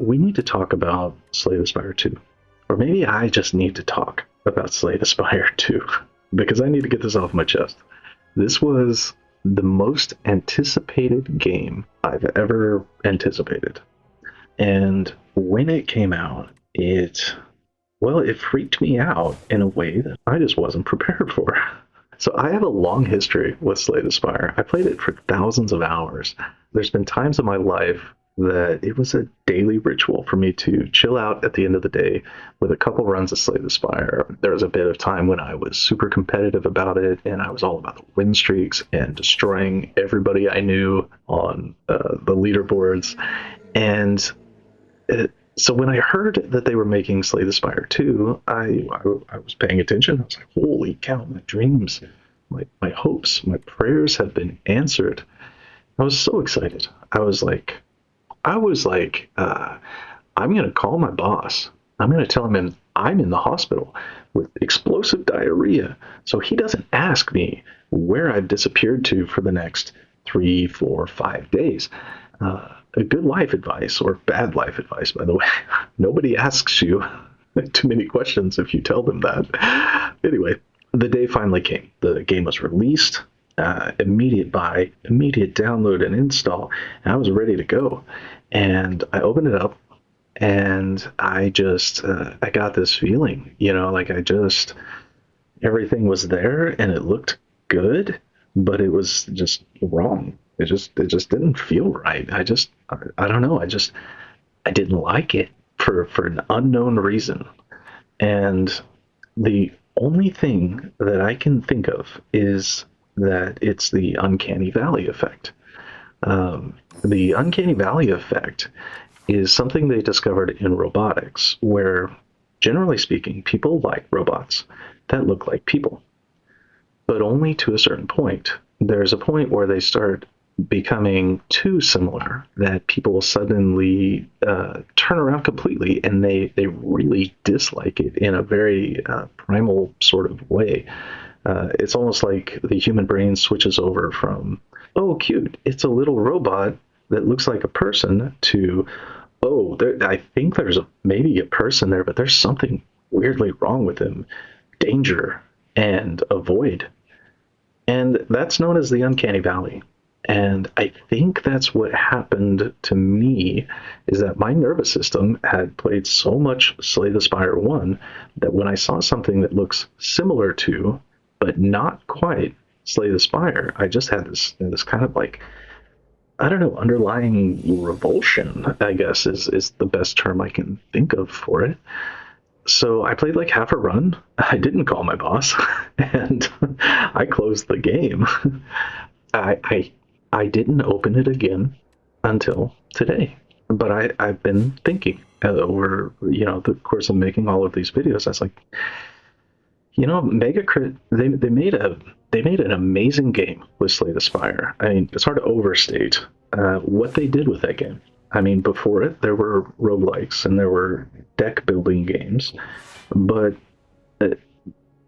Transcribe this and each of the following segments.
we need to talk about Slay the Spire 2. Or maybe I just need to talk about Slay the Spire 2 because I need to get this off my chest. This was the most anticipated game I've ever anticipated. And when it came out, it freaked me out in a way that I just wasn't prepared for. So I have a long history with Slay the Spire. I played it for thousands of hours. There's been times in my life that it was a daily ritual for me to chill out at the end of the day with a couple runs of Slay the Spire. There was a bit of time when I was super competitive about it, and I was all about the win streaks and destroying everybody I knew on the leaderboards. And so when I heard that they were making Slay the Spire 2, I was paying attention. I was like, holy cow, my dreams, my hopes, my prayers have been answered. I was so excited. I'm going to call my boss. I'm going to tell him I'm in the hospital with explosive diarrhea, so he doesn't ask me where I've disappeared to for the next 3, 4, 5 days. A good life advice, or bad life advice, by the way. Nobody asks you too many questions if you tell them that. Anyway, the day finally came. The game was released. Immediate buy, immediate download and install, and I was ready to go. And I opened it up, and I got this feeling, everything was there and it looked good, but it was just wrong. It just didn't feel right. I don't know. I didn't like it for an unknown reason. And the only thing that I can think of is that it's the uncanny valley effect. The uncanny valley effect is something they discovered in robotics, where, generally speaking, people like robots that look like people, but only to a certain point. There's a point where they start becoming too similar that people suddenly turn around completely, and they really dislike it in a very primal sort of way. It's almost like the human brain switches over from, oh, cute, it's a little robot that looks like a person, to, oh, I think there's maybe a person there, but there's something weirdly wrong with him. Danger, and avoid. And that's known as the uncanny valley. And I think that's what happened to me, is that my nervous system had played so much Slay the Spire 1 that when I saw something that looks similar to, but not quite, Slay the Spire, I just had this kind of like, I don't know, underlying revulsion, I guess is the best term I can think of for it. So I played like half a run. I didn't call my boss, and I closed the game. I didn't open it again until today. But I've been thinking over, the course of making all of these videos. I was like, Megacrit, they made an amazing game with Slay the Spire. I mean, it's hard to overstate what they did with that game. I mean, before it, there were roguelikes and there were deck building games, but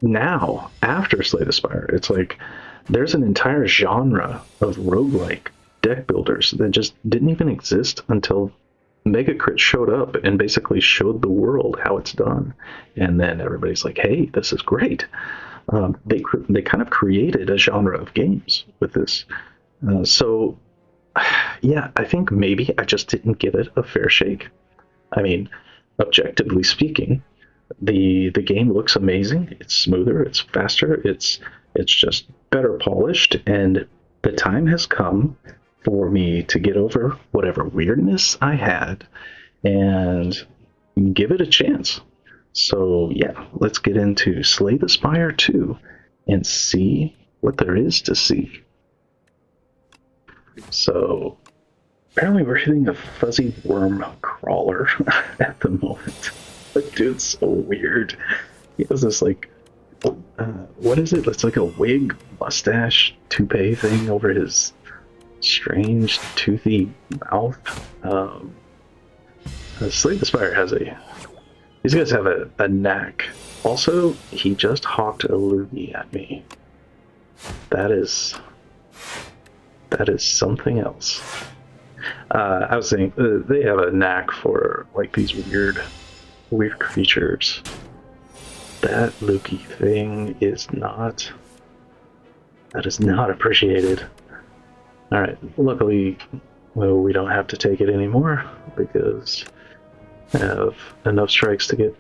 now, after Slay the Spire, it's like there's an entire genre of roguelike deck builders that just didn't even exist until Megacrit showed up and basically showed the world how it's done. And then everybody's like, hey, this is great. They kind of created a genre of games with this. So, yeah, I think maybe I just didn't give it a fair shake. I mean, objectively speaking, the game looks amazing. It's smoother, it's faster, it's just better polished, and the time has come for me to get over whatever weirdness I had and give it a chance. So yeah, let's get into Slay the Spire 2 and see what there is to see. So apparently we're hitting a fuzzy worm crawler at the moment. That dude's so weird. He has this like, what is it? It's like a wig, mustache, toupee thing over his strange, toothy mouth. Slay the Spire has these guys have a knack. Also, he just hawked a loogie at me. That is something else. I was saying they have a knack for like these weird creatures. That Loki thing is not. That is not appreciated. All right. Luckily, well, we don't have to take it anymore because I have enough strikes to get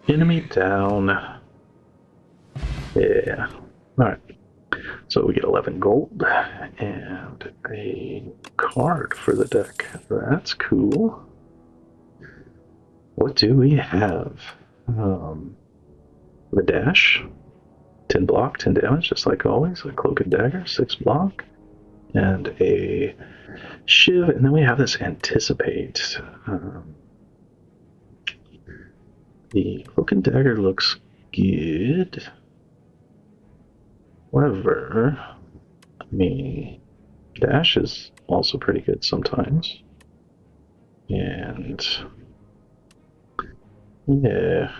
enemy down. Yeah. All right. So we get 11 gold and a card for the deck. That's cool. What do we have? The dash, 10 block, 10 damage, just like always. A cloak and dagger, 6 block, and a shiv. And then we have this anticipate. The cloak and dagger looks good. However, I mean, dash is also pretty good sometimes. And yeah,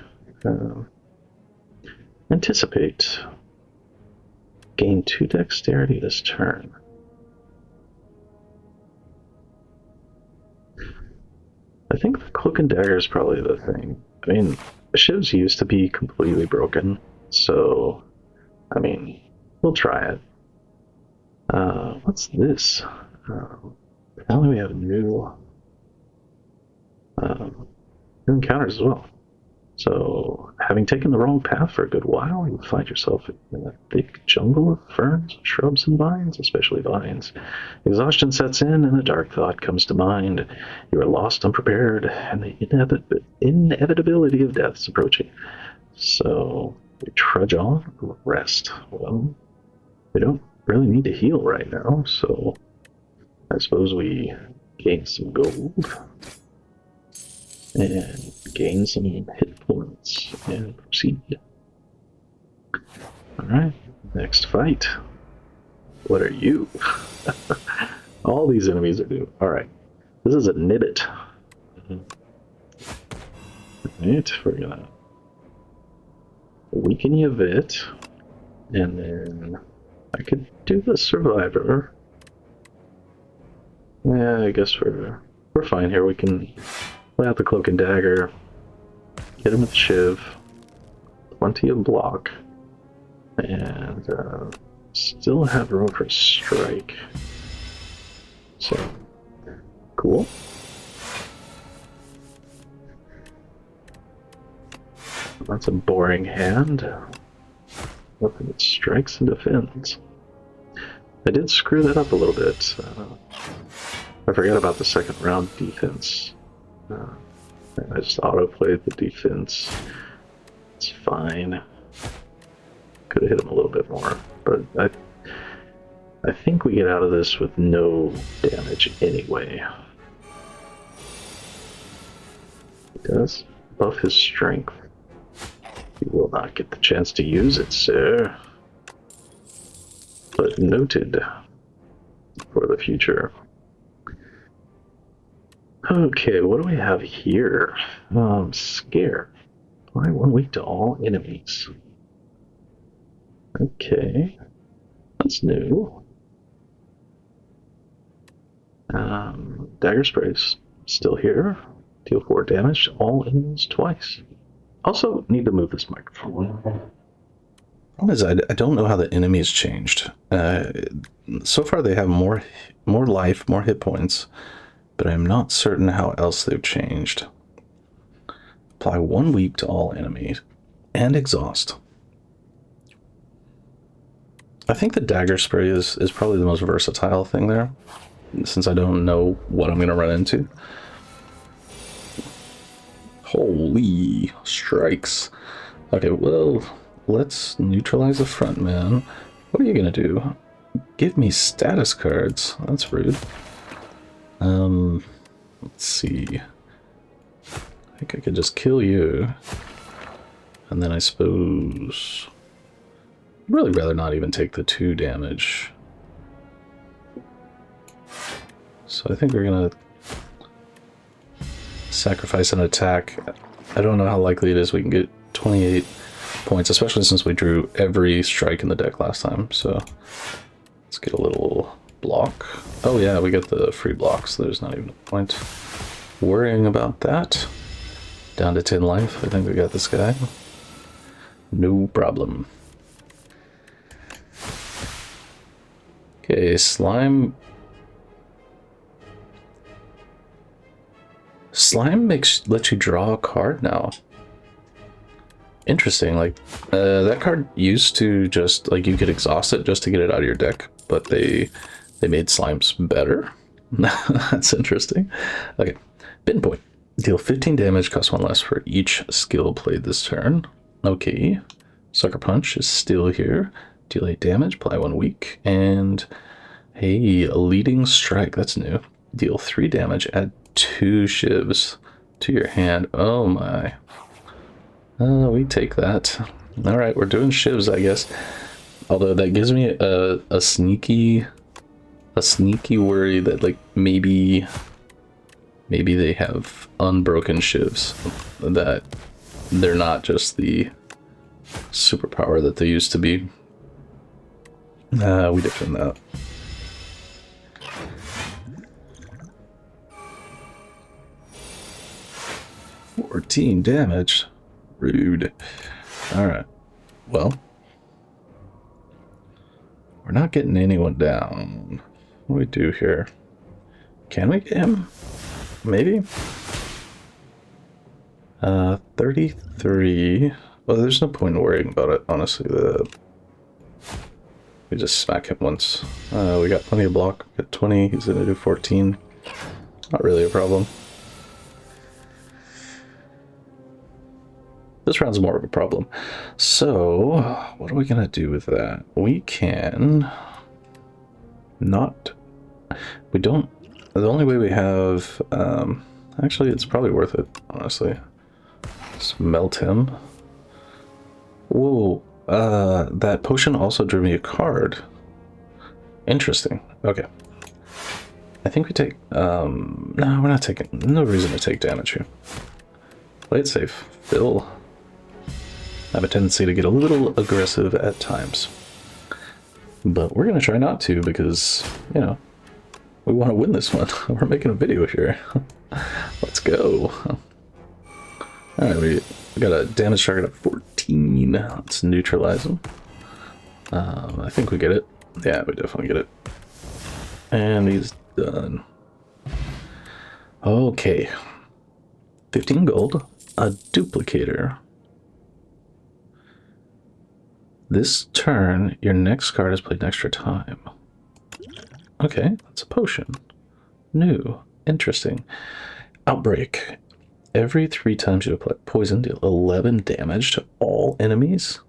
anticipate. Gain 2 dexterity this turn. I think the cloak and dagger is probably the thing. I mean, shivs used to be completely broken, so I mean, we'll try it. What's this? Apparently we have new encounters as well. So, having taken the wrong path for a good while, you find yourself in a thick jungle of ferns, shrubs, and vines, especially vines. Exhaustion sets in, and a dark thought comes to mind. You are lost, unprepared, and the inevitability of death is approaching. So, we trudge on, rest. Well, we don't really need to heal right now, so I suppose we gain some gold and gain some hit points and proceed. Alright, next fight. What are you? All these enemies are new. Alright, this is a nibbit. Alright, we're gonna weaken you a bit, and then I could do the survivor. Yeah, I guess we're fine here. We can lay out the cloak and dagger, hit him with shiv, plenty of block, and still have room for strike. So, cool. That's a boring hand. Nothing but strikes and defends. I did screw that up a little bit. I forgot about the second round defense. I just auto-played the defense. It's fine. Could have hit him a little bit more, but I think we get out of this with no damage anyway. He does buff his strength. He will not get the chance to use it, sir. But noted for the future. Okay, what do we have here? Scare. Apply 1 week to all enemies. Okay, that's new. Dagger sprays still here. Deal 4 damage to all enemies twice. Also, need to move this microphone. Problem is, I don't know how the enemies changed. So far, they have more life, more hit points, but I'm not certain how else they've changed. Apply 1 week to all enemies, and exhaust. I think the dagger spray is probably the most versatile thing there, since I don't know what I'm going to run into. Holy strikes. Okay, well, let's neutralize the front man. What are you going to do? Give me status cards. That's rude. Let's see. I think I could just kill you. And then I suppose... I'd really rather not even take the 2 damage. So I think we're gonna sacrifice an attack. I don't know how likely it is we can get 28 points, especially since we drew every strike in the deck last time. So let's get a little block. Oh yeah, we get the free blocks. So there's not even a point worrying about that. Down to 10 life. I think we got this guy. No problem. Okay, slime. Slime lets you draw a card now. Interesting. Like that card used to just like you could exhaust it just to get it out of your deck, but they made slimes better. That's interesting. Okay, pinpoint. Deal 15 damage, cost 1 less for each skill played this turn. Okay. Sucker Punch is still here. Deal 8 damage, apply 1 weak, and hey, a leading strike. That's new. Deal 3 damage, add 2 shivs to your hand. Oh my. We take that. All right, we're doing shivs, I guess. Although that gives me a sneaky worry that like maybe they have unbroken shivs, that they're not just the superpower that they used to be. We defend that. $14 damage. Rude. Alright. Well, we're not getting anyone down. What do we do here? Can we get him? Maybe? 33. Well, there's no point in worrying about it, honestly. We just smack him once. We got plenty of block. We got 20. He's gonna do 14. Not really a problem. This round's more of a problem. So, what are we gonna do with that? We can not. We don't. The only way we have. Actually, it's probably worth it, honestly. Just melt him. Whoa. That potion also drew me a card. Interesting. Okay. I think we take. No, we're not taking. No reason to take damage here. Play it safe. Phil. I have a tendency to get a little aggressive at times. But we're going to try not to because, you know, we want to win this one. We're making a video here. Let's go. Alright, we got a damage target of 14. Let's neutralize him. I think we get it. Yeah, we definitely get it. And he's done. Okay. 15 gold. A duplicator. This turn, your next card is played an extra time. Okay, that's a potion. New. Interesting. Outbreak. Every 3 times you apply poison, deal 11 damage to all enemies.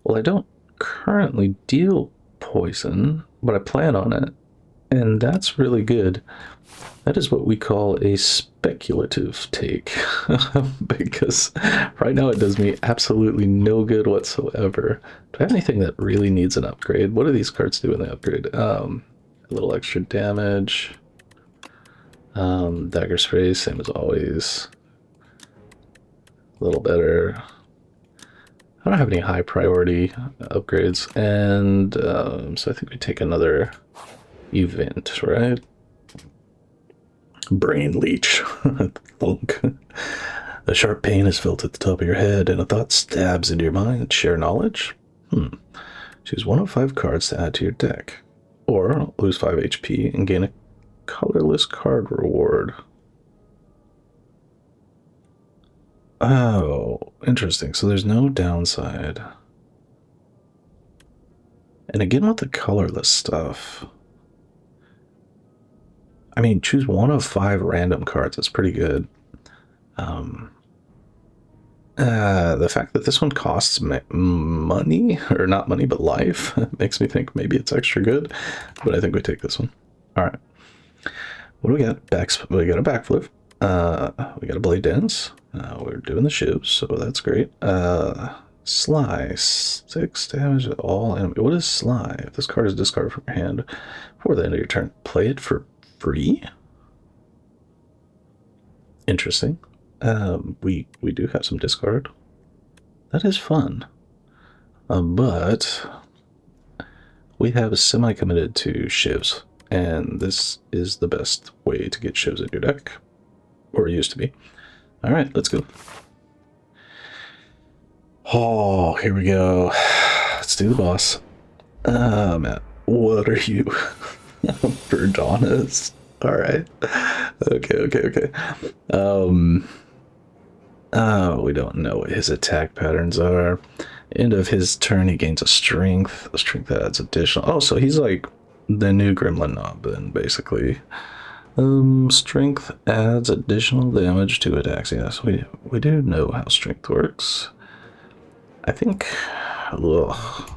Well, I don't currently deal poison, but I plan on it. And that's really good. That is what we call a speculative take. Because right now it does me absolutely no good whatsoever. Do I have anything that really needs an upgrade? What do these cards do when they upgrade? A little extra damage. Dagger spray, same as always. A little better. I don't have any high priority upgrades. And so I think we take another event, right? Brain leech. Thunk. A sharp pain is felt at the top of your head, and a thought stabs into your mind. Share knowledge? Choose 1 of 5 cards to add to your deck. Or lose 5 HP and gain a colorless card reward. Oh, interesting. So there's no downside. And again with the colorless stuff. I mean, choose 1 of 5 random cards. That's pretty good. The fact that this one costs money, or not money, but life, makes me think maybe it's extra good. But I think we take this one. All right. What do we got? We got a backflip. We got a blade dance. We're doing the shivs, so that's great. Slice. 6 damage to all enemy. What is Sly? If this card is discarded from your hand before the end of your turn, play it for free? Interesting. We do have some discard. That is fun. But we have semi-committed to shivs, and this is the best way to get shivs in your deck, or it used to be. All right, let's go. Oh, here we go. Let's do the boss. Matt, what are you? Verdana's. All right. Okay. Oh, we don't know what his attack patterns are. End of his turn, he gains a strength. A strength adds additional. Oh, so he's like the new Gremlin Knob, then, basically. Strength adds additional damage to attacks. Yes, we do know how strength works. I think. Ugh.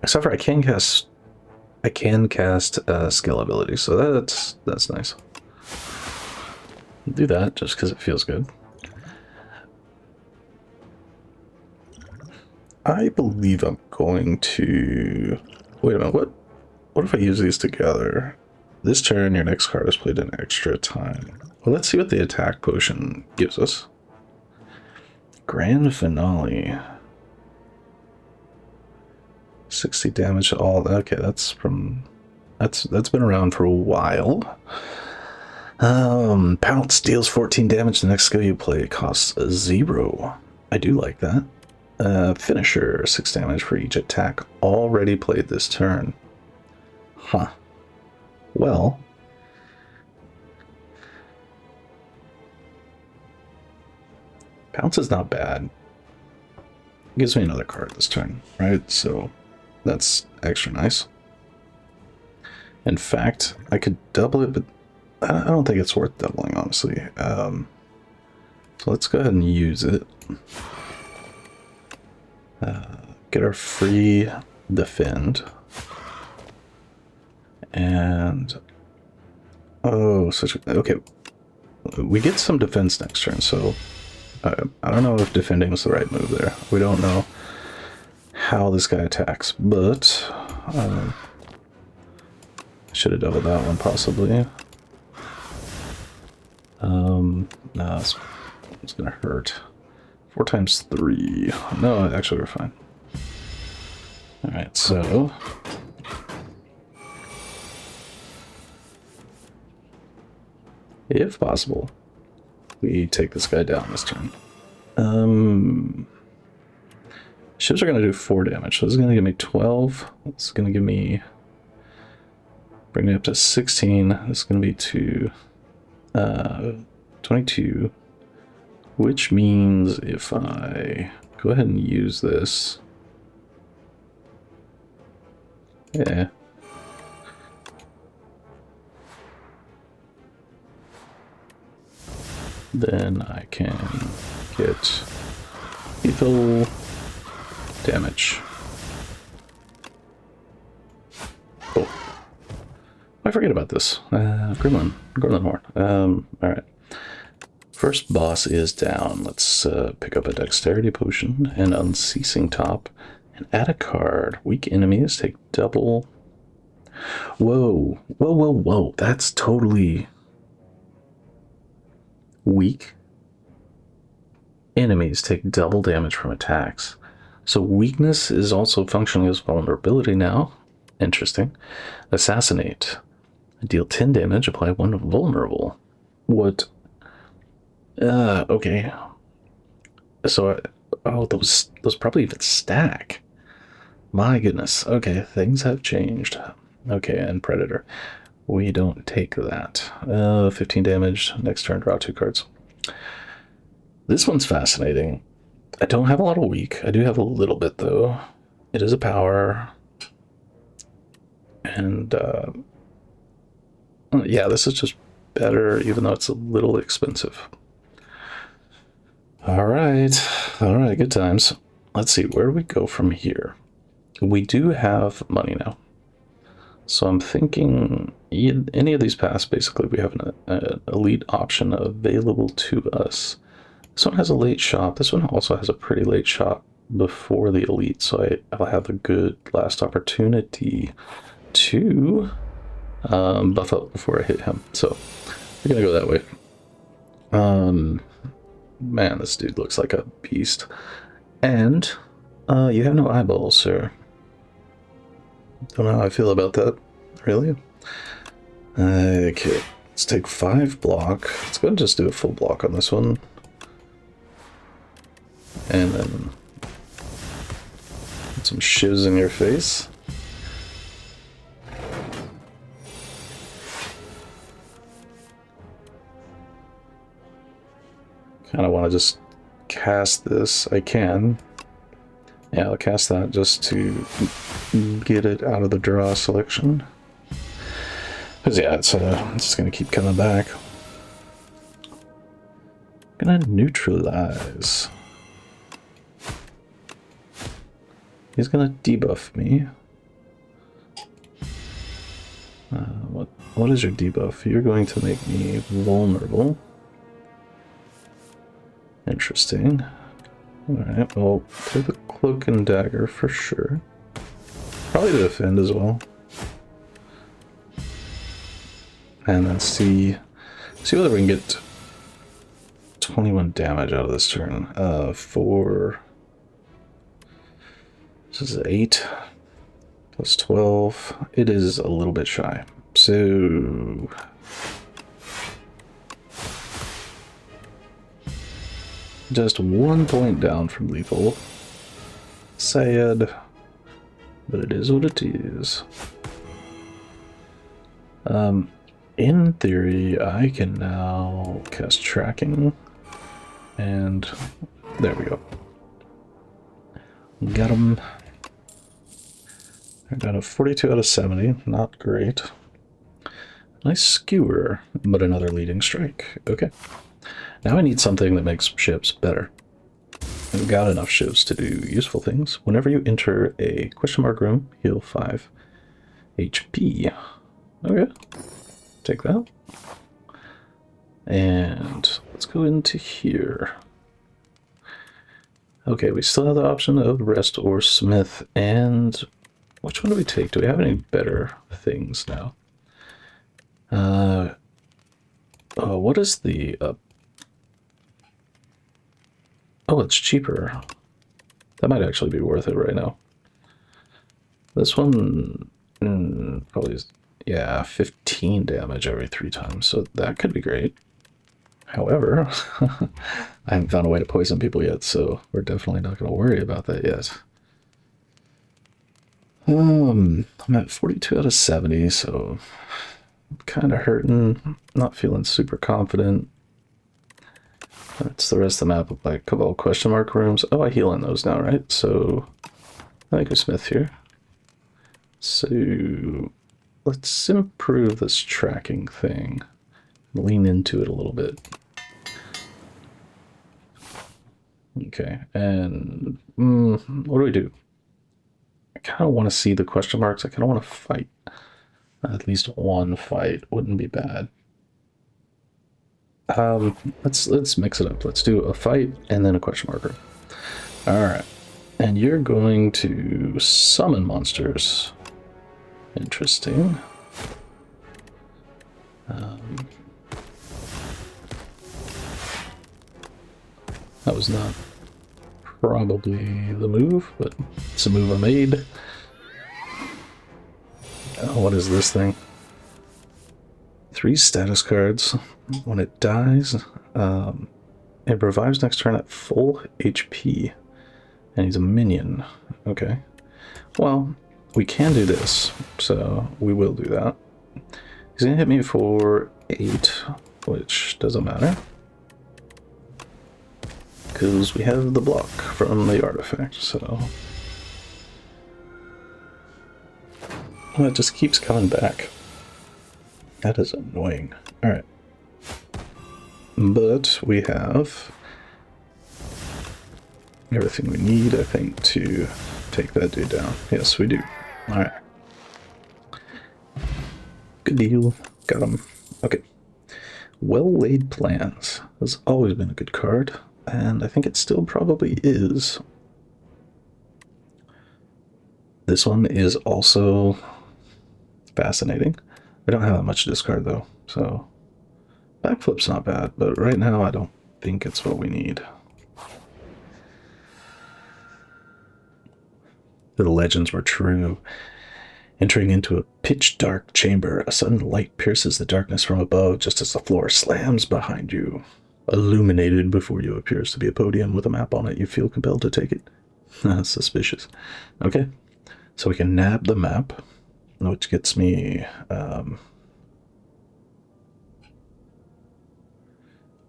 Except for I can cast skill ability, so that's nice. Do that just because it feels good. I believe I'm going to... Wait a minute, what if I use these together? This turn, your next card is played an extra time. Well, let's see what the attack potion gives us. Grand Finale. 60 damage to all. Okay, that's been around for a while. Pounce deals 14 damage. The next skill you play costs 0. I do like that. Finisher, 6 damage for each attack already played this turn. Huh. Well, Pounce is not bad. Gives me another card this turn, right? So that's extra nice. In fact, I could double it, but I don't think it's worth doubling, honestly. So let's go ahead and use it. Get our free defend. And... oh, okay. We get some defense next turn, so... I don't know if defending is the right move there. We don't know how this guy attacks, but... I should have doubled that one, possibly. No, it's gonna hurt. 4 times 3. No, actually, we're fine. Alright, so... if possible, we take this guy down this turn. Ships are going to do 4 damage, so this is going to give me 12. It's going to give me... bring me up to 16. This is going to be to 22. Which means if I go ahead and use this... yeah. Then I can get lethal damage. Oh, I forget about this. Gremlin Horn. Alright. First boss is down. Let's pick up a dexterity potion and unceasing top and add a card. Weak enemies take double. Whoa. That's totally... weak enemies take double damage from attacks. So weakness is also functioning as vulnerability now. Interesting. Assassinate. Deal 10 damage, apply 1 vulnerable. What? Okay. So, oh, those probably even stack. My goodness. Okay, things have changed. Okay, and Predator. We don't take that. 15 damage. Next turn, draw 2 cards. This one's fascinating. I don't have a lot of weak. I do have a little bit, though. It is a power. And, yeah, this is just better, even though it's a little expensive. All right, good times. Let's see, where do we go from here? We do have money now. So I'm thinking any of these paths, basically, we have an elite option available to us. This one has a late shot. This one also has a pretty late shot before the elite, so I'll have a good last opportunity to buff up before I hit him. So we're gonna go that way. Man, this dude looks like a beast. And You have no eyeballs, sir. Don't know how I feel about that. Really? Okay, let's take 5 block. Let's go and just do a full block on this one. And then put some shivs in your face. Kind of want to just cast this. I can. Yeah, I'll cast that just to get it out of the draw selection. Because, yeah, it's just going to keep coming back. Gonna neutralize. He's gonna debuff me. What is your debuff? You're going to make me vulnerable. Interesting. Alright, well, play the cloak and dagger for sure. Probably to defend as well. And then see whether we can get 21 damage out of this turn. This is 8 plus 12. It is a little bit shy. So just 1 point down from lethal. Sad, but it is what it is. In theory, I can now cast tracking, and there we go. Got him. I got a 42 out of 70, not great. Nice skewer, but another leading strike. Okay. Now I need something that makes ships better. I've got enough ships to do useful things. Whenever you enter a question mark room, heal 5 HP. Okay. Take that. And let's go into here. Okay, we still have the option of rest or smith, and which one do we take? Do we have any better things now? Oh, what is the oh, it's cheaper. That might actually be worth it right now. This one probably is, yeah, 15 damage every 3 times, so that could be great. However, I haven't found a way to poison people yet, so we're definitely not going to worry about that yet. I'm at 42 out of 70, so I'm kind of hurting, not feeling super confident. That's the rest of the map of like a couple of question mark rooms. Oh, I heal in those now, right? So I think we smith here. So let's improve this tracking thing. Lean into it a little bit. Okay, and what do we do? I kind of want to see the question marks. I kind of want to fight. At least one fight wouldn't be bad. Let's mix it up. Let's do a fight and then a question marker. All right, and you're going to summon monsters. Interesting. That was not probably the move, but it's a move I made. Oh, what is this thing? 3 status cards. When it dies, it revives next turn at full HP. And he's a minion. Okay. Well, we can do this, so we will do that. He's gonna hit me for 8, which doesn't matter, because we have the block from the artifact, so... Well, it just keeps coming back. That is annoying. Alright. But we have everything we need, I think, to take that dude down. Yes, we do. Alright. Good deal. Got him. Okay. Well-laid plans. Has always been a good card, and I think it still probably is. This one is also fascinating. I don't have that much to discard though, so backflip's not bad, but right now I don't think it's what we need. The legends were true. Entering into a pitch-dark chamber, a sudden light pierces the darkness from above just as the floor slams behind you. Illuminated before you appears to be a podium with a map on it. You feel compelled to take it. Suspicious. Okay, so we can nab the map, which gets me...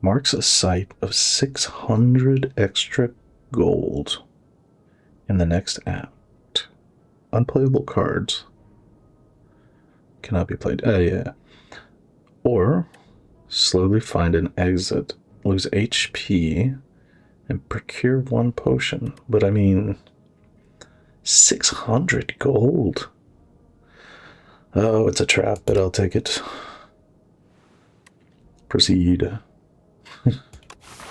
marks a site of 600 extra gold in the next act. Unplayable cards cannot be played. Yeah. Or slowly find an exit, lose HP, and procure 1 potion. But I mean, 600 gold. Oh, it's a trap, but I'll take it. Proceed.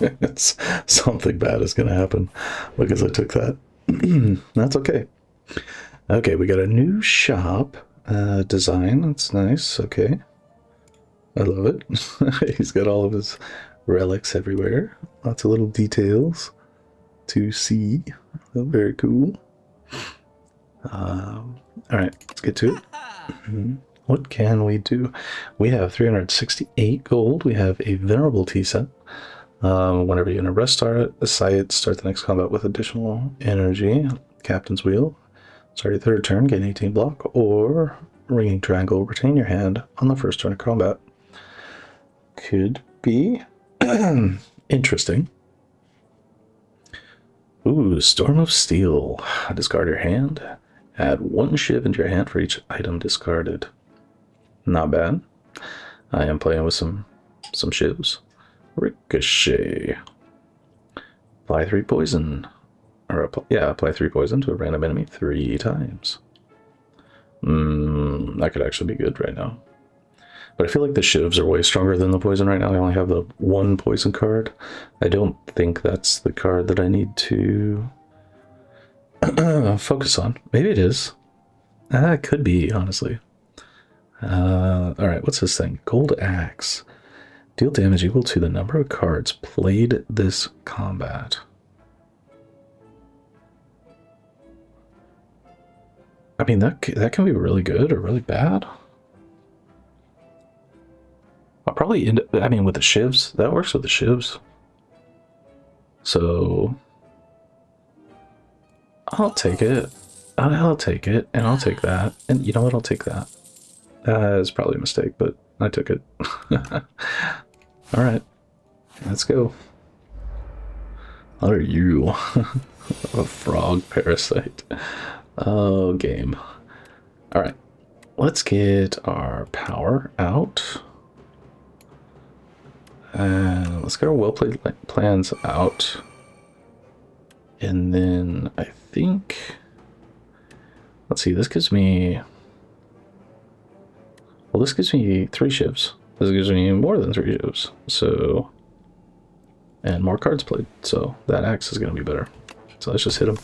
It's, something bad is going to happen because I took that. That's okay. Okay, we got a new shop design. That's nice. Okay. I love it. He's got all of his relics everywhere. Lots of little details to see. Oh, very cool. All right, let's get to it. What can we do? We have 368 gold. We have a venerable tea set. Whenever you rest start the site, start the next combat with additional energy. Captain's wheel. Start your third turn, gain 18 block, or ringing triangle, retain your hand on the first turn of combat. Could be interesting. Ooh, Storm of Steel. Discard your hand. Add 1 shiv into your hand for each item discarded. Not bad. I am playing with some shivs. Ricochet. Apply 3 poison. Or apply 3 poison to a random enemy 3 times. That could actually be good right now. But I feel like the shivs are way stronger than the poison right now. I only have the 1 poison card. I don't think that's the card that I need to focus on. Maybe it is. It could be, honestly. Alright, what's this thing? Gold Axe. Deal damage equal to the number of cards played this combat. I mean, that can be really good or really bad. I'll probably end up, I mean, with the shivs, that works with the shivs. So, I'll take it. I'll take it, and I'll take that. And you know what? I'll take that. That is probably a mistake, but I took it. Alright, let's go. What are you? A frog parasite. Oh, game. Alright, let's get our power out. And let's get our well-played plans out. And then I think... Let's see, this gives me... Well, this gives me 3 shivs. This gives me more than 3 shivs. So... And more cards played. So that axe is going to be better. So let's just hit him.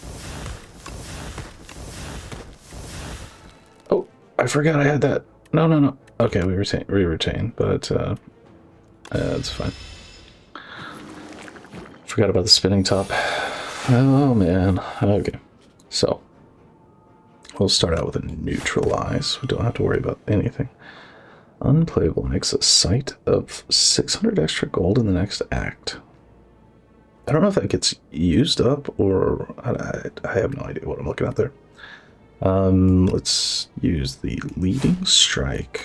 Oh, I forgot I had that. No. Okay, we retain, but it's fine. Forgot about the spinning top. Oh man. Okay. So we'll start out with a neutralize. We don't have to worry about anything. Unplayable makes a site of 600 extra gold in the next act. I don't know if that gets used up or I have no idea what I'm looking at there. Let's use the leading strike.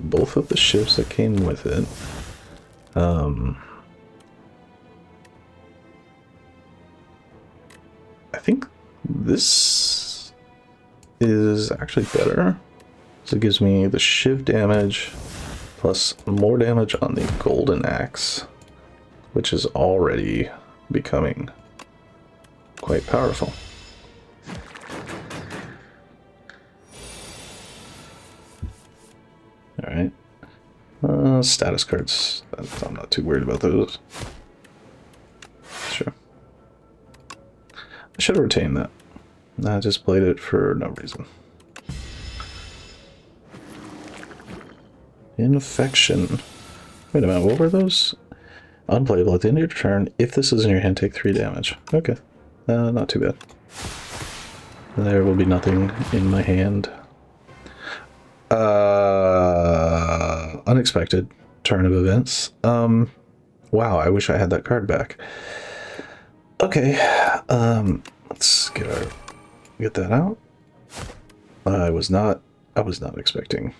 Both of the ships that came with it. I think this is actually better. So it gives me the shiv damage plus more damage on the golden axe, which is already becoming quite powerful. Alright. Status cards. I'm not too worried about those. Sure. I should have retained that. I just played it for no reason. Infection. Wait a minute, what were those? Unplayable. At the end of your turn, if this is in your hand, take 3 damage. Okay. Not too bad. There will be nothing in my hand. Unexpected turn of events. Wow, I wish I had that card back. Okay, let's get that out. I was not expecting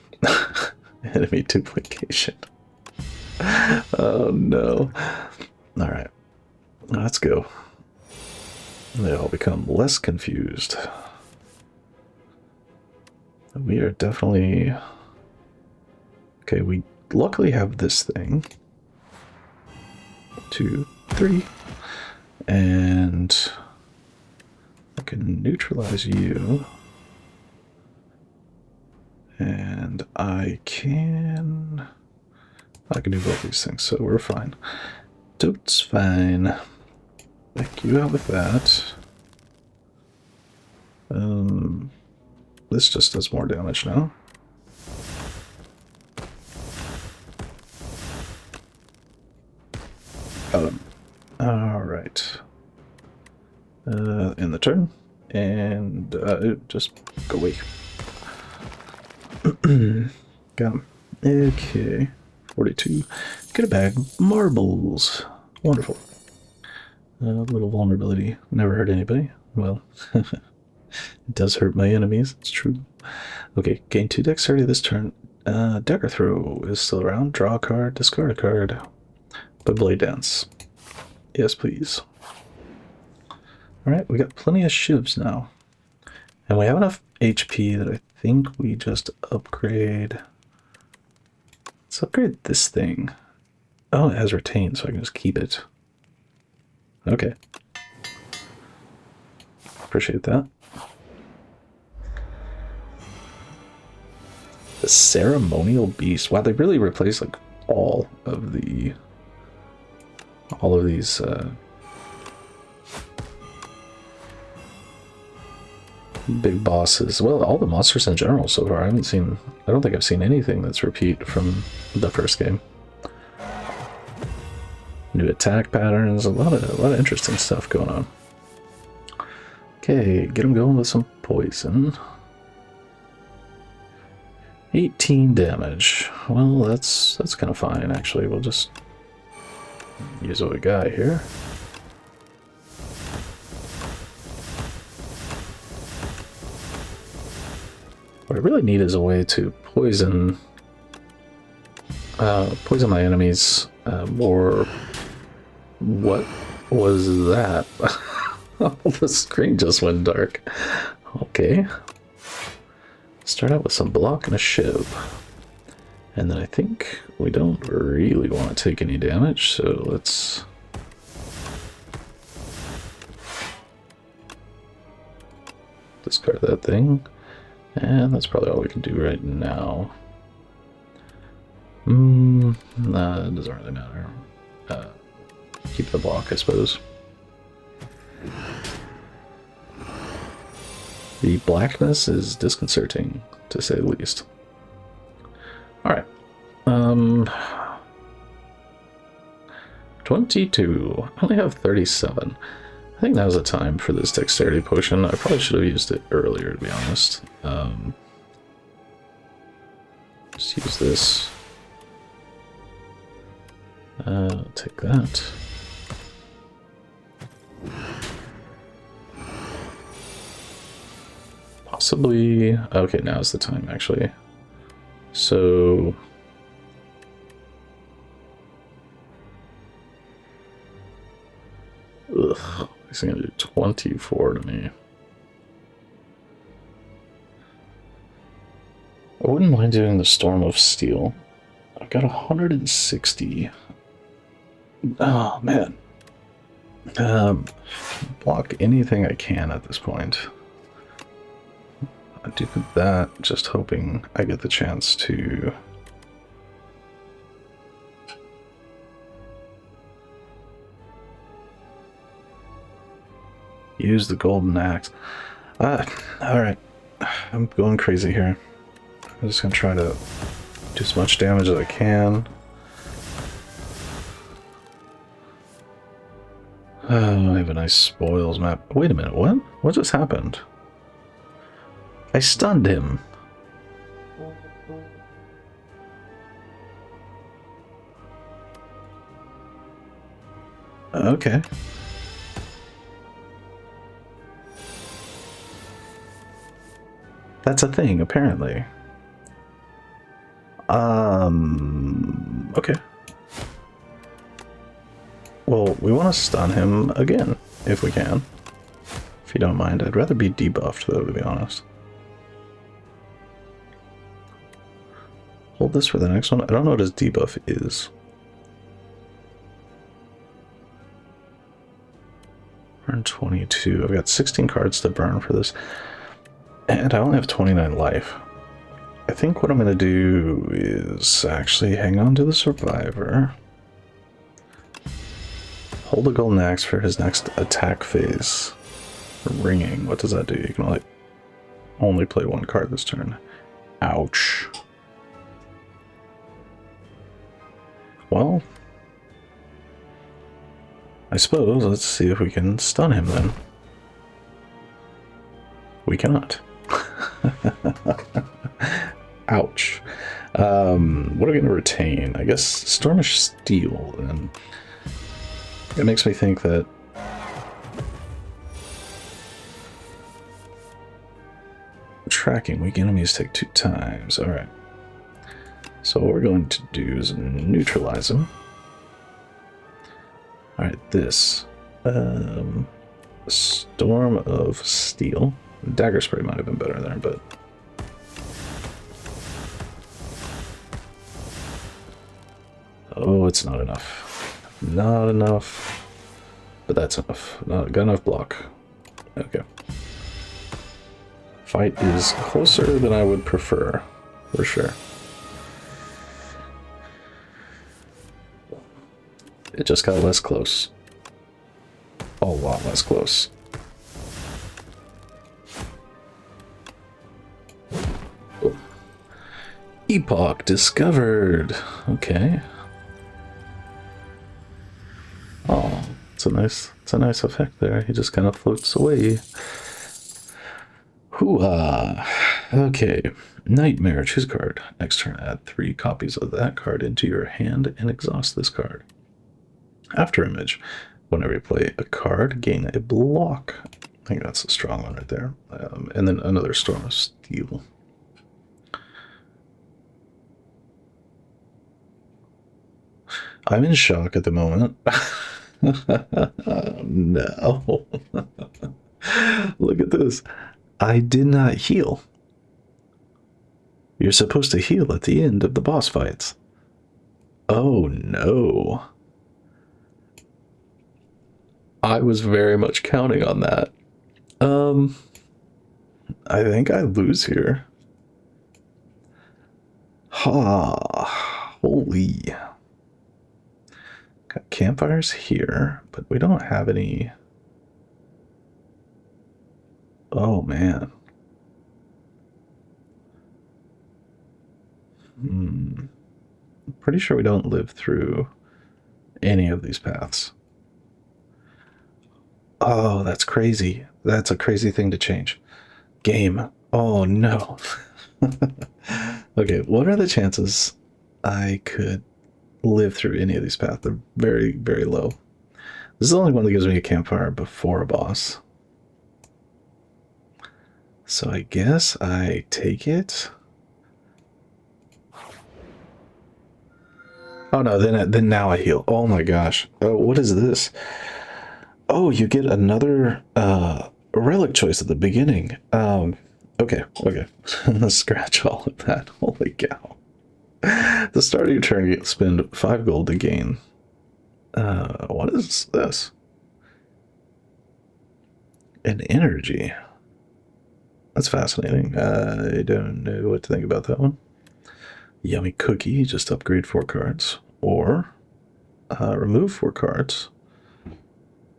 enemy duplication. Oh no. All right, let's go. They all become less confused. We are definitely... Okay, we luckily have this thing. 2, 3. And I can neutralize you. And I can do both these things, so we're fine. Totes fine. Take you out with that. This just does more damage now. Got him. Alright. In the turn. And just go away. Got him. Okay. 42. Get a bag of marbles. Wonderful. A little vulnerability. Never hurt anybody. Well, it does hurt my enemies. It's true. Okay, gain 2 dexterity this turn. Dagger throw is still around. Draw a card, discard a card. But blade dance. Yes, please. Alright, we got plenty of shivs now. And we have enough HP that I think we just upgrade. Let's upgrade this thing. Oh, it has retained, so I can just keep it. Okay. Appreciate that. The ceremonial beast. Wow, they really replaced like all of these big bosses. Well, all the monsters in general so far. I don't think I've seen anything that's repeat from the first game. New attack patterns, a lot of interesting stuff going on. Okay, get them going with some poison. 18 damage. Well, that's kind of fine actually. We'll just use what we got here. What I really need is a way to poison my enemies. Or what was that? Oh, the screen just went dark. Okay. Start out with some block and a shiv. And then I think we don't really want to take any damage, so let's... discard that thing. And that's probably all we can do right now. Nah, it doesn't really matter. Keep the block, I suppose. The blackness is disconcerting, to say the least. Alright. 22. I only have 37. I think now's the time for this dexterity potion. I probably should have used it earlier, to be honest. Just use this. Take that. Possibly... Okay, now's the time, actually. So... Ugh, he's gonna do 24 to me. I wouldn't mind doing the Storm of Steel. I've got 160. Oh, man. Block anything I can at this point. I do that, just hoping I get the chance to... use the golden axe. Alright. I'm going crazy here. I'm just gonna try to do as much damage as I can. Oh, I have a nice spoils map. Wait a minute, what? What just happened? I stunned him. Okay. That's a thing, apparently. Okay. Well, we want to stun him again, if we can. If you don't mind. I'd rather be debuffed, though, to be honest. Hold this for the next one. I don't know what his debuff is. 122. I've got 16 cards to burn for this. And I only have 29 life. I think what I'm going to do is actually hang on to the survivor. Hold a golden axe for his next attack phase. Ringing. What does that do? You can only play one card this turn. Ouch. Well, I suppose let's see if we can stun him then. We cannot. Ouch. What are we going to retain? I guess Stormish Steel, and it makes me think that tracking weak enemies take 2 times. Alright. So what we're going to do is neutralize them. Alright, this. Storm of Steel. Dagger Spray might have been better there, but... Oh, it's not enough. Not enough. But that's enough. Not got enough block. Okay. Fight is closer than I would prefer, for sure. It just got less close. A lot less close. Oh. Epoch discovered. Okay. Oh, it's a nice effect there. He just kind of floats away. Hoo-ah. Okay. Nightmare. Choose a card. Next turn, add 3 copies of that card into your hand and exhaust this card. After image. Whenever you play a card, gain a block. I think that's a strong one right there. And then another Storm of Steel. I'm in shock at the moment. No. Look at this. I did not heal. You're supposed to heal at the end of the boss fights. Oh no. I was very much counting on that. I think I lose here. Ha. Holy. Got campfires here, but we don't have any. Oh man. Pretty sure we don't live through any of these paths. Oh, that's crazy. That's a crazy thing to change. Game. Oh no. Okay, what are the chances I could live through any of these paths? They're very, very low. This is the only one that gives me a campfire before a boss. So I guess I take it. Oh no, then now I heal. Oh my gosh. Oh, what is this? Oh, you get another relic choice at the beginning. Okay. Let's scratch all of that. Holy cow. The start of your turn, you spend 5 gold to gain. What is this? An energy. That's fascinating. I don't know what to think about that one. Yummy cookie, just upgrade 4 cards. Or remove 4 cards.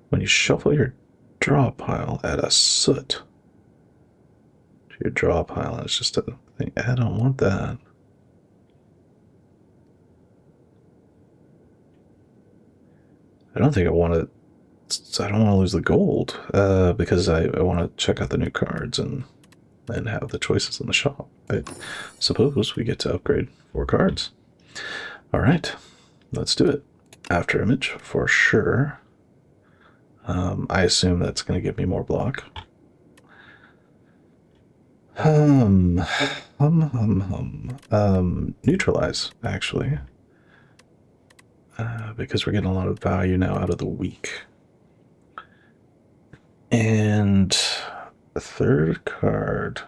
When you shuffle your draw pile, add a soot to your draw pile. It's just a thing. I don't want that. I don't think I want to. I don't want to lose the gold because I want to check out the new cards and and have the choices in the shop. I suppose we get to upgrade 4 cards. All right, let's do it. After image for sure. I assume that's going to give me more block. Neutralize, actually. Because we're getting a lot of value now out of the weak. And the third card.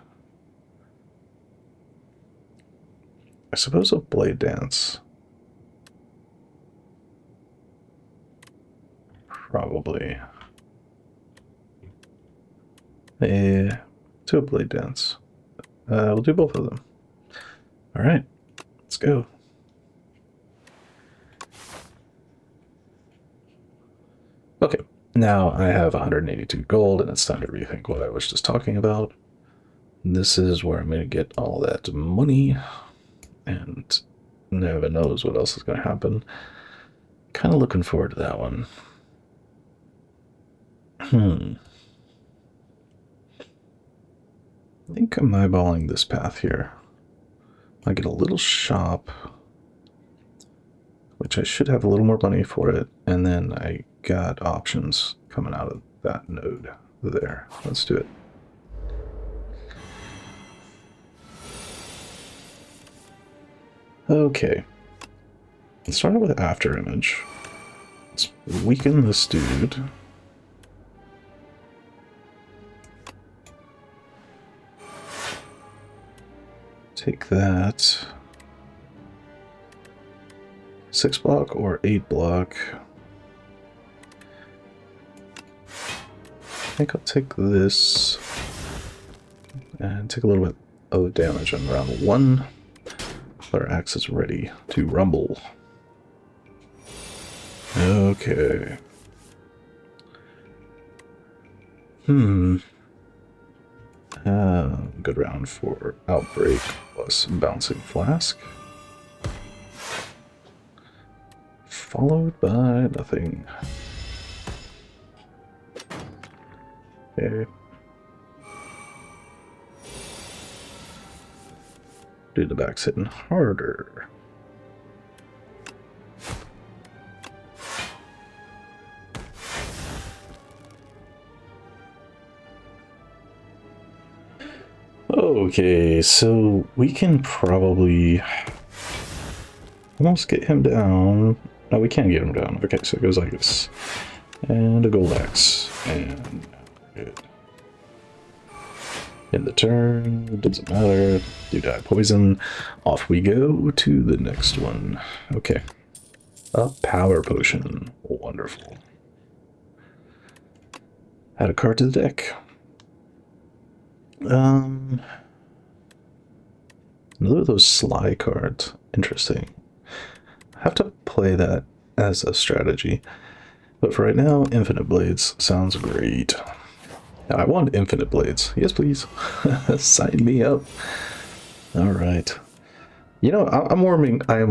I suppose a Blade Dance. Probably. To a Blade Dance. We'll do both of them. All right, let's go. Okay, now I have 182 gold, and it's time to rethink what I was just talking about. This is where I'm going to get all that money, and never knows what else is going to happen. Kind of looking forward to that one. I think I'm eyeballing this path here. I get a little shop, which I should have a little more money for it, and then I got options coming out of that node there. Let's do it. Okay. Let's start with after image. Let's weaken this dude. Take that. 6 block or 8 block. I think I'll take this and take a little bit of damage on round 1. Our axe is ready to rumble. Okay. Good round for Outbreak plus Bouncing Flask. Followed by nothing. Okay. Dude, the back's hitting harder. Okay, so we can probably almost get him down. No, we can't get him down. Okay, so it goes like this. And a gold axe. And good. In the turn, doesn't matter. Do die poison. Off we go to the next one. Okay. A power potion. Wonderful. Add a card to the deck. Another of those sly cards. Interesting. I have to play that as a strategy. But for right now, Infinite Blades sounds great. I want Infinite Blades. Yes, please. Sign me up. All right. You know, I am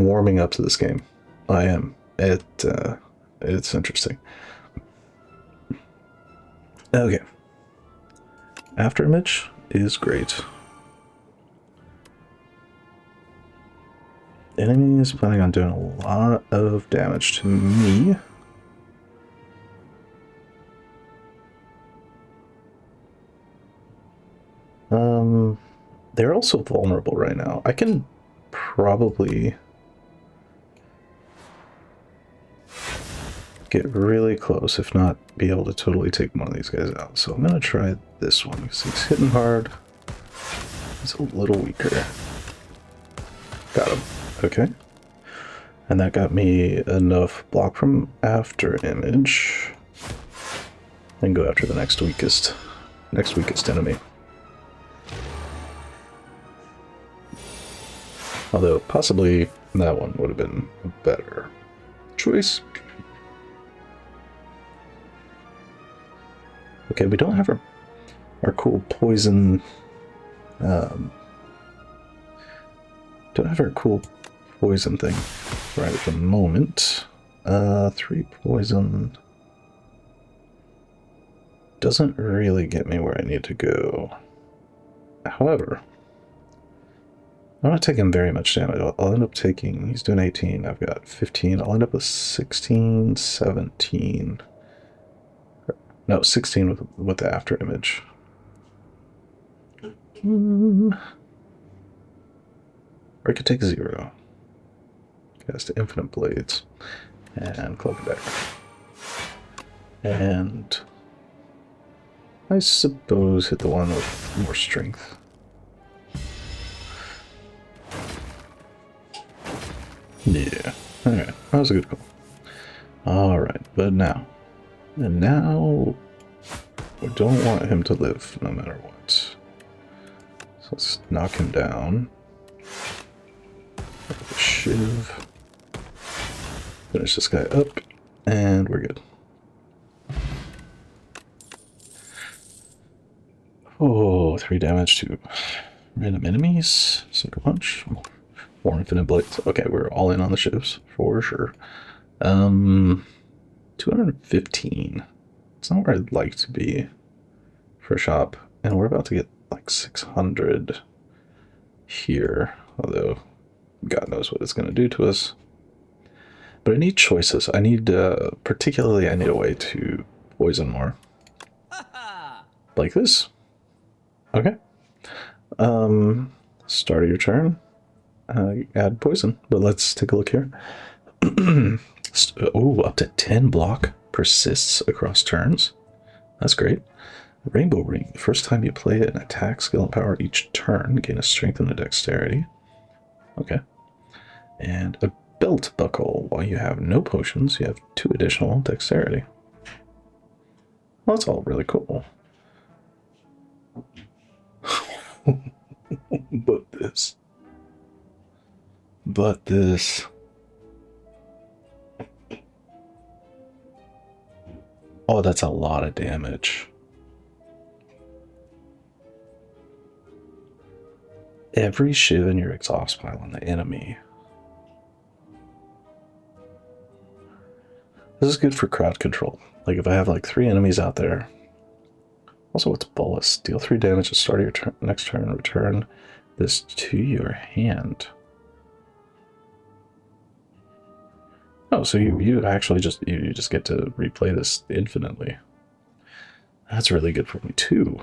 warming up to this game. I am. It's interesting. Okay. After image is great. Enemy is planning on doing a lot of damage to me. They're also vulnerable right now. I can probably get really close, if not be able to totally take one of these guys out. So I'm gonna try this one because he's hitting hard. He's a little weaker. Got him. Okay. And that got me enough block from after image. And go after the next weakest enemy. Although possibly that one would have been a better choice. Okay, we don't have our cool poison. Don't have our cool poison thing right at the moment. 3 poison doesn't really get me where I need to go. However, I'm not taking very much damage. I'll end up taking, he's doing 18, I've got 15. I'll end up with 16, 17. No, 16 with the after image. Or I could take 0. Cast Infinite Blades. And Cloak and Dagger. And I suppose hit the one with more strength. Yeah. Okay. That was a good call. Alright, but now. And now we don't want him to live no matter what. So let's knock him down. Shiv. Finish this guy up. And we're good. Oh, 3 damage to random enemies. Sucker Punch. More Infinite Blades. Okay, we're all in on the shivs for sure. 215. It's not where I'd like to be for a shop. And we're about to get like 600 here. Although, God knows what it's going to do to us. But I need choices. I need, particularly, I need a way to poison more. Like this. Okay. Start of your turn. Add poison. But let's take a look here. Oh, up to 10 block persists across turns. That's great. Rainbow Ring. The first time you play an attack, skill, and power each turn, gain a strength and a dexterity. Okay. And a belt buckle. While you have no potions, you have 2 additional dexterity. Well, that's all really cool. But this. Oh, that's a lot of damage. Every shiv in your exhaust pile on the enemy. This is good for crowd control. Like if I have like 3 enemies out there. Also, what's bolus? Deal 3 damage at the start of your turn. Next turn, return this to your hand. Oh, so you actually just you just get to replay this infinitely. That's really good for me too.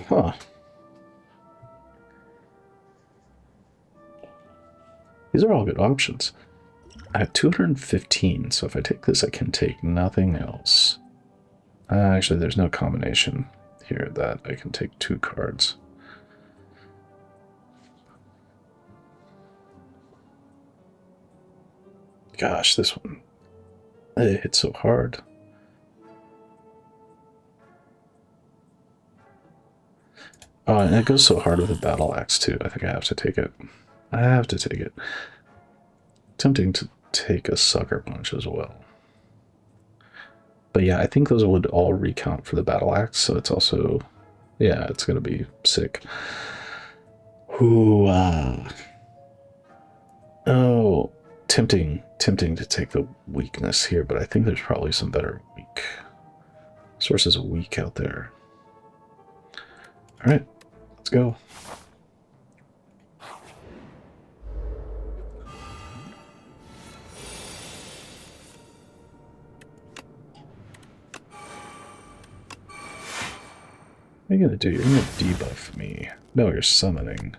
Huh. These are all good options. I have 215, so if I take this, I can take nothing else. Actually, there's no combination here that I can take 2 cards. Gosh, this one, it hits so hard. Oh, and it goes so hard with the battle axe too. I think I have to take it. I have to take it. Tempting to take a sucker punch as well. But yeah, I think those would all recount for the battle axe, so it's also, yeah, it's gonna be sick. Ooh, oh, tempting to take the weakness here, but I think there's probably some better weak sources of weak out there. All right, let's go. What are you gonna do? You're gonna debuff me. No, you're summoning.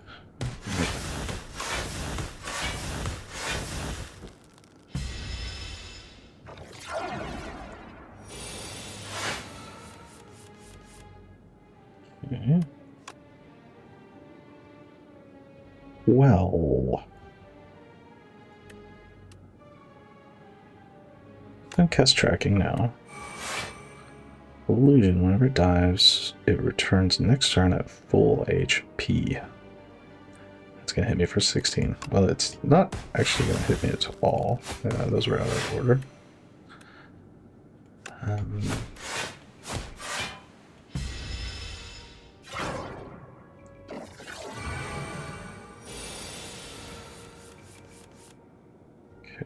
Okay. Well. I'm cast tracking now. Illusion, whenever it dives, it returns next turn at full HP. It's gonna hit me for 16. Well, it's not actually gonna hit me at all. Those were out of order.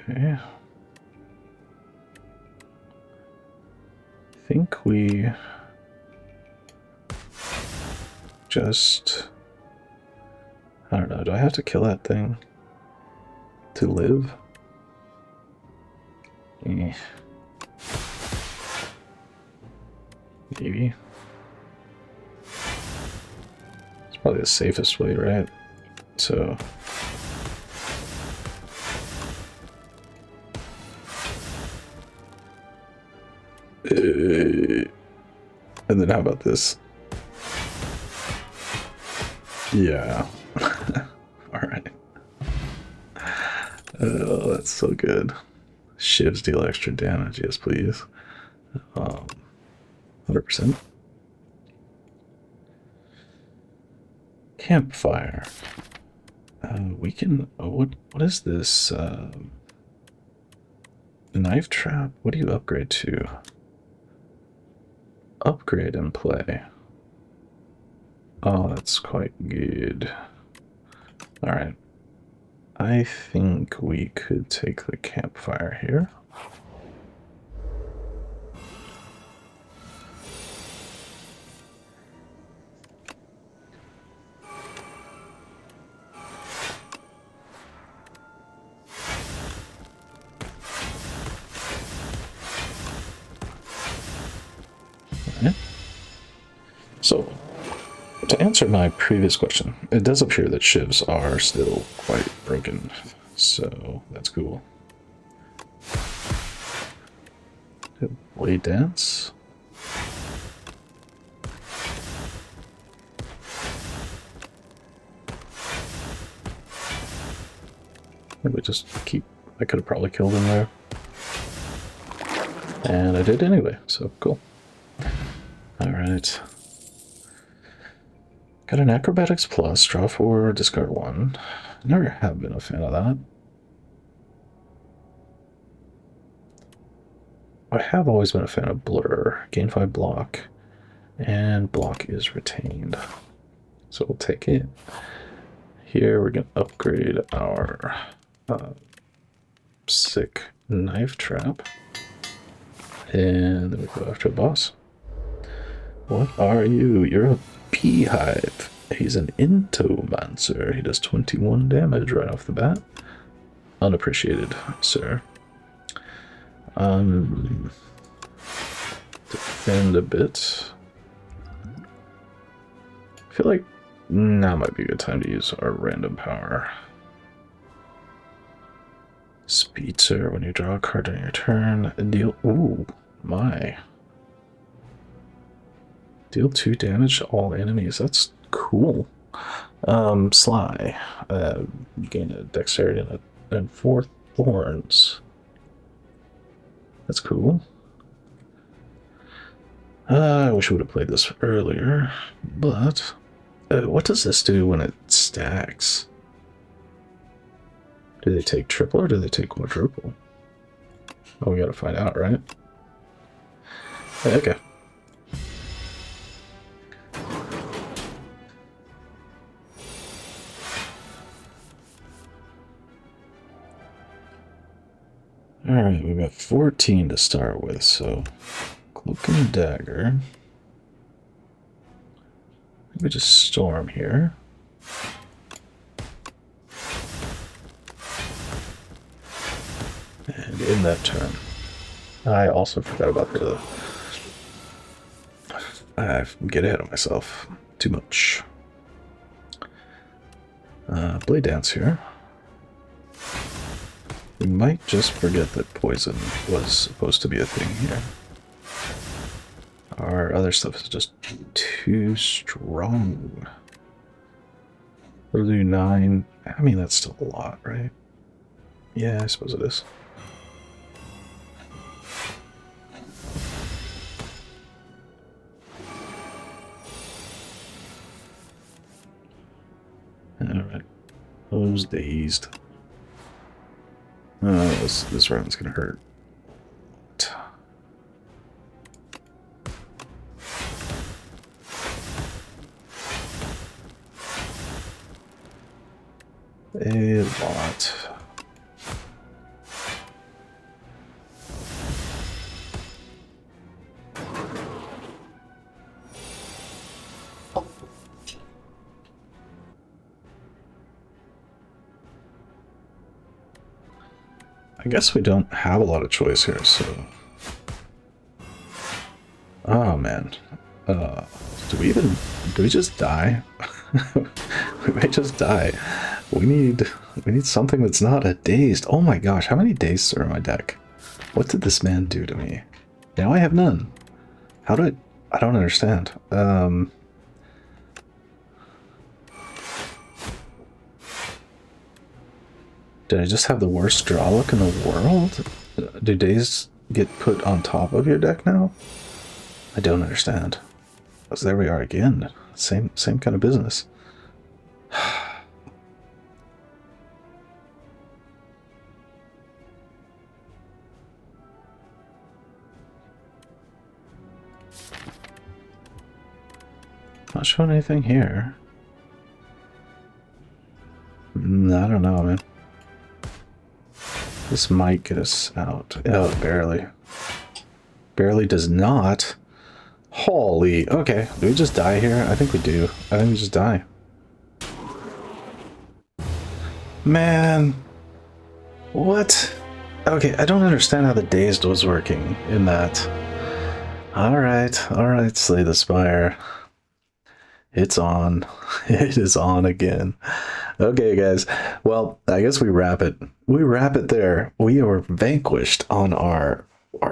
Okay. I think we just... I don't know, do I have to kill that thing to live? Eh. Maybe. It's probably the safest way, right? So... and then how about this? Yeah. Alright. Oh, that's so good. Shivs deal extra damage, yes please. 100%. Campfire. We can... Oh, what is this? Knife trap? What do you upgrade to? Upgrade and play. Oh, that's quite good. Alright. I think we could take the campfire here. Alright. So, to answer my previous question, it does appear that shivs are still quite broken, so that's cool. Blade dance. Maybe just keep... I could have probably killed him there. And I did anyway, so cool. Alright. Got an Acrobatics Plus, draw 4, discard 1. Never have been a fan of that. I have always been a fan of Blur. Gain 5 block, and block is retained. So we'll take it. Here we're going to upgrade our sick knife trap. And then we go after a boss. What are you? You're a beehive. He's an Intomancer. He does 21 damage right off the bat. Unappreciated, sir. Defend a bit. I feel like now might be a good time to use our random power. Speedster, when you draw a card on your turn, deal... Ooh, my. Deal 2 damage to all enemies. That's cool. Sly. Gain a dexterity and 4 thorns. That's cool. I wish I would have played this earlier, but what does this do when it stacks? Do they take triple or do they take quadruple? Oh, we gotta find out, right? Okay. Alright, we've got 14 to start with, so Cloak and Dagger. Maybe just Storm here. And in that turn, I also forgot about the... I get ahead of myself too much. Blade Dance here. We might just forget that poison was supposed to be a thing here. Our other stuff is just too strong. We'll do 9. I mean, that's still a lot, right? Yeah, I suppose it is. Alright. Who's dazed? This round's gonna hurt. A lot. I guess we don't have a lot of choice here, so... Oh, man. Do we just die? We may just die. We need something that's not a dazed. Oh my gosh, how many dazed are in my deck? What did this man do to me? Now I have none. How do I don't understand. Did I just have the worst draw look in the world? Do days get put on top of your deck now? I don't understand. Because there we are again. Same kind of business. Not showing anything here. I don't know, man. This might get us out. Oh, barely. Barely does not. Holy. Okay. Do we just die here? I think we do. I think we just die. Man. What? Okay, I don't understand how the dazed was working in that. Alright, Slay the Spire. It's on. It is on again. Okay, guys. Well, I guess we wrap it. We wrap it there. We are vanquished on our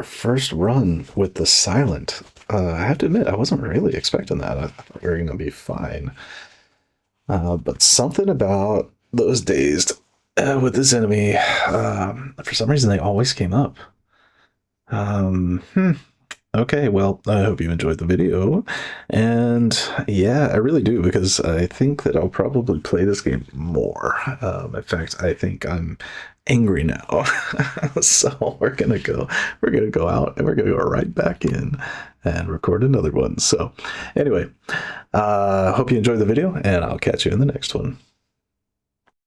first run with the Silent. I have to admit, I wasn't really expecting that. I thought we were going to be fine. But something about those dazed with this enemy, for some reason, they always came up. Okay, well, I hope you enjoyed the video, and yeah, I really do, because I think that I'll probably play this game more. In fact, I think I'm angry now. So we're gonna go out, and we're gonna go right back in and record another one. So anyway, hope you enjoyed the video, and I'll catch you in the next one.